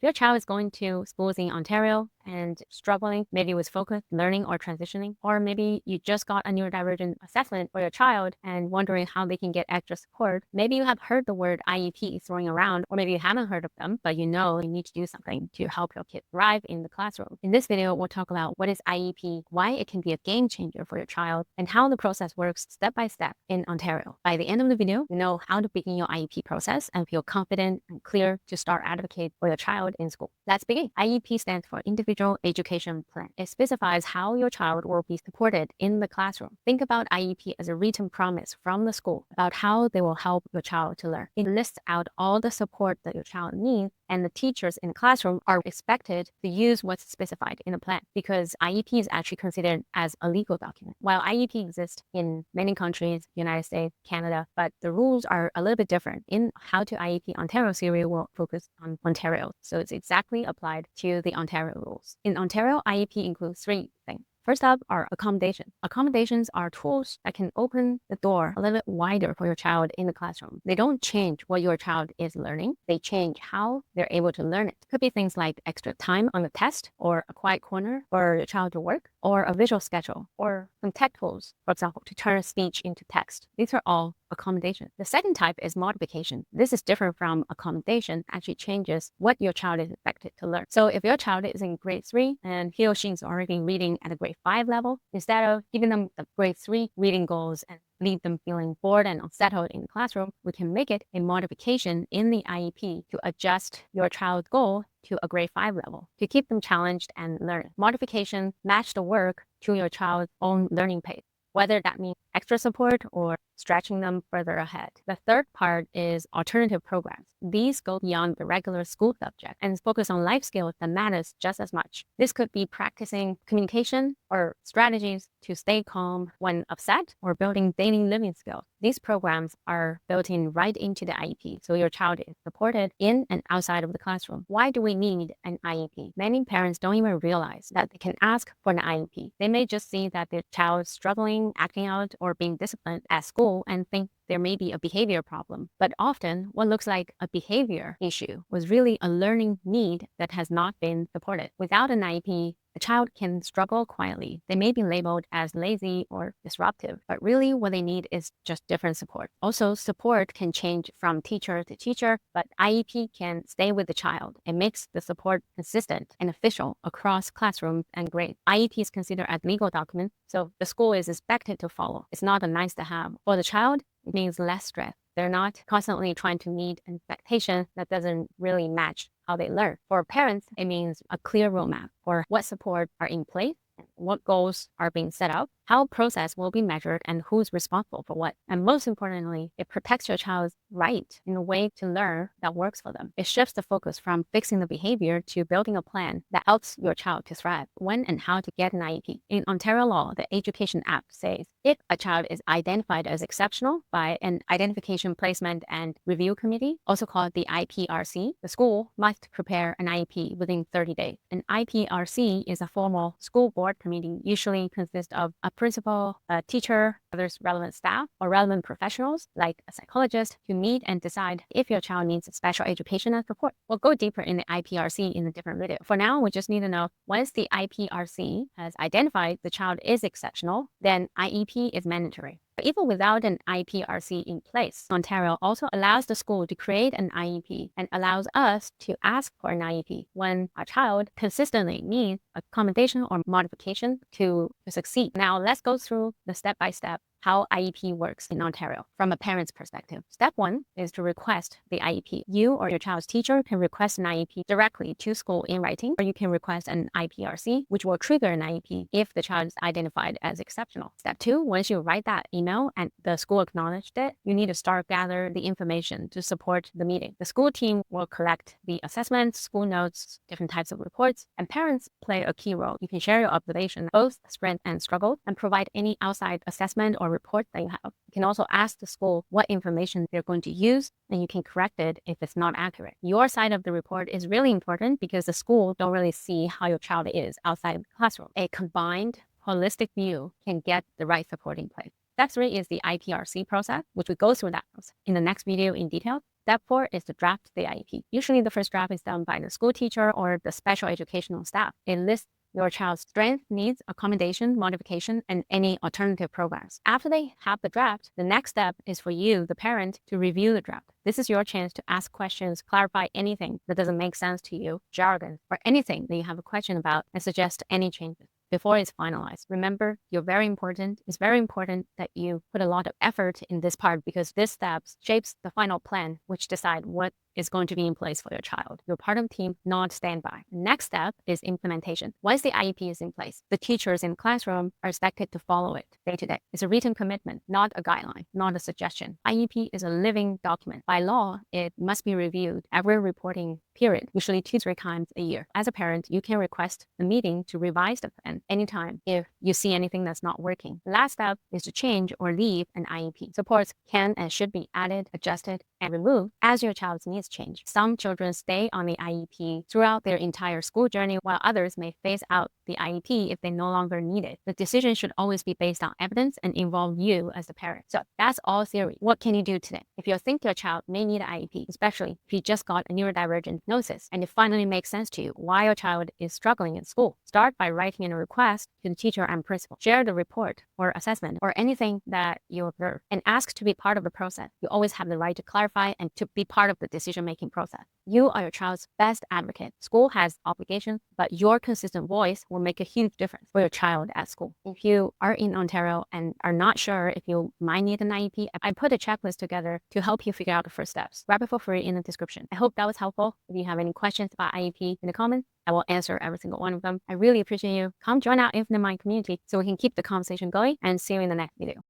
If your child is going to schools in Ontario and struggling, maybe with focus, learning, or transitioning, or maybe you just got a neurodivergent assessment for your child and wondering how they can get extra support, maybe you have heard the word IEP throwing around, or maybe you haven't heard of them, but you know you need to do something to help your kid thrive in the classroom. In this video, we'll talk about what is IEP, why it can be a game changer for your child, and how the process works step by step in Ontario. By the end of the video, you know how to begin your IEP process and feel confident and clear to start advocate for your child in school. Let's begin. IEP stands for Individual Education Plan. It specifies how your child will be supported in the classroom. Think about IEP as a written promise from the school about how they will help your child to learn. It lists out all the support that your child needs, and the teachers in the classroom are expected to use what's specified in the plan, because IEP is actually considered as a legal document. While IEP exists in many countries, United States, Canada, but the rules are a little bit different. In How to IEP Ontario series will focus on Ontario, so it's exactly applied to the Ontario rules. In Ontario, IEP includes three things. First up are accommodations. Accommodations are tools that can open the door a little bit wider for your child in the classroom. They don't change what your child is learning. They change how they're able to learn it. Could be things like extra time on the test, or a quiet corner for your child to work, or a visual schedule, or some tech tools, for example, to turn speech into text. These are all accommodation. The second type is modification. This is different from accommodation, actually changes what your child is expected to learn. So if your child is in grade 3 and he or she is already reading at a grade 5 level, instead of giving them the grade 3 reading goals and leave them feeling bored and unsettled in the classroom, we can make it a modification in the IEP to adjust your child's goal to a grade 5 level to keep them challenged and learn. Modifications match the work to your child's own learning pace, whether that means extra support or stretching them further ahead. The third part is alternative programs. These go beyond the regular school subject and focus on life skills that matters just as much. This could be practicing communication or strategies to stay calm when upset, or building daily living skills. These programs are built in right into the IEP, so your child is supported in and outside of the classroom. Why do we need an IEP? Many parents don't even realize that they can ask for an IEP. They may just see that their child is struggling, acting out, or being disciplined at school and think there may be a behavior problem. But often what looks like a behavior issue was really a learning need that has not been supported. Without an IEP, a child can struggle quietly. They may be labeled as lazy or disruptive, but really what they need is just different support. Also, support can change from teacher to teacher, but IEP can stay with the child. It makes the support consistent and official across classrooms and grades. IEP is considered as legal document, so the school is expected to follow. It's not a nice to have. For the child, it means less stress. They're not constantly trying to meet an expectation that doesn't really match how they learn. For parents, it means a clear roadmap for what support are in place, what goals are being set up, how process will be measured, and who's responsible for what. And most importantly, it protects your child's right in a way to learn that works for them. It shifts the focus from fixing the behavior to building a plan that helps your child to thrive. When and how to get an IEP. In Ontario law, the Education Act says if a child is identified as exceptional by an Identification, Placement, and Review Committee, also called the IPRC, the school must prepare an IEP within 30 days. An IPRC is a formal school board committee, usually consists of a principal, a teacher, others relevant staff, or relevant professionals like a psychologist to meet and decide if your child needs special education and support. We'll go deeper in the IPRC in a different video. For now, we just need to know once the IPRC has identified the child is exceptional, then IEP is mandatory. But even without an IPRC in place, Ontario also allows the school to create an IEP and allows us to ask for an IEP when our child consistently needs accommodation or modification to succeed. Now, let's go through the step-by-step how IEP works in Ontario from a parent's perspective. Step 1 is to request the IEP. You or your child's teacher can request an IEP directly to school in writing, or you can request an IPRC, which will trigger an IEP if the child is identified as exceptional. Step 2, once you write that email and the school acknowledged it, you need to start gather the information to support the meeting. The school team will collect the assessments, school notes, different types of reports, and parents play a key role. You can share your observation, both strength and struggle, and provide any outside assessment or report that you have. You can also ask the school what information they're going to use, and you can correct it if it's not accurate. Your side of the report is really important because the school don't really see how your child is outside the classroom. A combined, holistic view can get the right support in place. Step 3 is the IPRC process, which we go through that in the next video in detail. Step 4 is to draft the IEP. Usually the first draft is done by the school teacher or the special educational staff. It lists your child's strength, needs, accommodation, modification, and any alternative programs. After they have the draft, the next step is for you, the parent, to review the draft. This is your chance to ask questions, clarify anything that doesn't make sense to you, jargon, or anything that you have a question about, and suggest any changes before it's finalized. Remember, you're very important. It's very important that you put a lot of effort in this part because this step shapes the final plan, which decide what is going to be in place for your child. You're part of the team, not standby. The next step is implementation. Once the IEP is in place, the teachers in the classroom are expected to follow it day to day. It's a written commitment, not a guideline, not a suggestion. IEP is a living document. By law, it must be reviewed every reporting period, usually 2-3 times a year. As a parent, you can request a meeting to revise the plan anytime if you see anything that's not working. The last step is to change or leave an IEP. Supports can and should be added, adjusted, and removed as your child's needs change. Some children stay on the IEP throughout their entire school journey, while others may phase out the IEP if they no longer need it. The decision should always be based on evidence and involve you as the parent. So that's all theory. What can you do today? If you think your child may need an IEP, especially if you just got a neurodivergent diagnosis and it finally makes sense to you why your child is struggling in school, start by writing in a request to the teacher and principal. Share the report or assessment or anything that you observe and ask to be part of the process. You always have the right to clarify and to be part of the decision-making process. You are your child's best advocate. School has obligations, but your consistent voice will make a huge difference for your child at school. If you are in Ontario and are not sure if you might need an IEP, I put a checklist together to help you figure out the first steps. Grab it for free in the description. I hope that was helpful. If you have any questions about IEP in the comments, I will answer every single one of them. I really appreciate you. Come join our Infinite Mind community so we can keep the conversation going, and see you in the next video.